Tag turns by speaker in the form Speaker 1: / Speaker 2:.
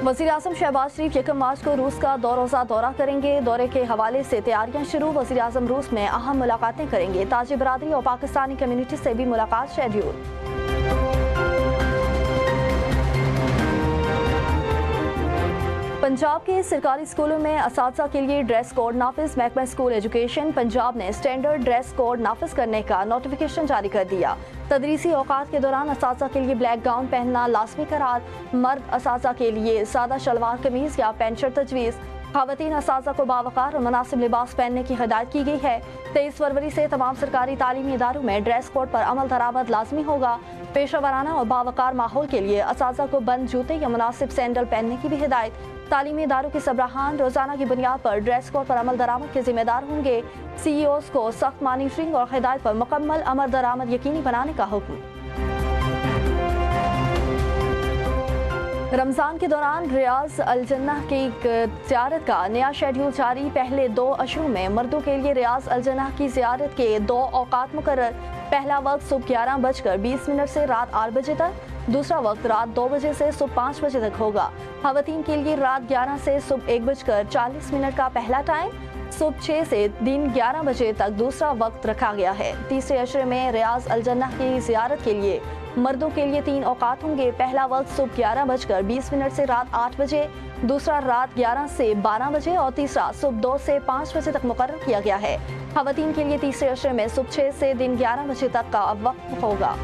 Speaker 1: वज़ीर-ए-आज़म शहबाज शरीफ 1 मार्च को रूस का 2 रोज़ा दौरा करेंगे। दौरे के हवाले से तैयारियां शुरू। वज़ीर-ए-आज़म रूस में अहम मुलाकातें करेंगे। ताजी बरादरी और पाकिस्तानी कम्युनिटी से भी मुलाकात शेड्यूल। पंजाब के सरकारी स्कूलों में असातिज़ा के लिए ड्रेस कोड नाफिज। महकमा स्कूल एजुकेशन पंजाब ने स्टैंडर्ड ड्रेस कोड नाफिज करने का नोटिफिकेशन जारी कर दिया। तदरीसी औकात के दौरान असातिज़ा के लिए ब्लैक गाउन पहनना लाजमी करार। मर्द असातिज़ा के लिए सादा शलवार कमीज या पैंट शर्ट तजवीज़। ख़वातीन असातिज़ा को बावकार और मुनासिब लिबास पहनने की हिदायत की गई है। 23 फरवरी से तमाम सरकारी तालीमी इदारों में ड्रेस कोड पर अमल दरामद लाजमी होगा। पेशा वाराना और बावकार माहौल के लिए असातिज़ा को बंद जूते या मुनासिब सैंडल पहनने की भी हिदायत। तालीमी इदारों के सरबराहान रोजाना की बुनियाद पर ड्रेस कोड पर अमल दरामद के जिम्मेदार होंगे। CEOs को सख्त मॉनिटरिंग और हिदायत पर मुकम्मल अमल दरामद यकीनी बनाने का हुक्म। रमज़ान के दौरान रियाज अल जन्नह की ज़ियारत का नया शेड्यूल जारी। पहले 2 अशरों में मर्दों के लिए रियाज अल जन्नह की ज़ियारत के 2 औकात मुकर्रर। पहला वक्त सुबह 11:20 से रात 8 बजे तक। दूसरा वक्त रात 2 बजे से सुबह 5 बजे तक होगा। ख़वातीन के लिए रात 11 से सुबह 1:40 का पहला टाइम, सुबह 6 से दिन 11 बजे तक दूसरा वक्त रखा गया है। तीसरे अशरे में रियाज अल जन्नह की ज़ियारत के लिए मर्दों के लिए 3 औकात होंगे। पहला वक्त सुबह 11:20 से रात 8 बजे, दूसरा रात 11 से 12 बजे और तीसरा सुबह 2 से 5 बजे तक मुकर्रर किया गया है। ख़वातीन के लिए तीसरे अशरे में सुबह 6 से दिन 11 बजे तक का वक्त होगा।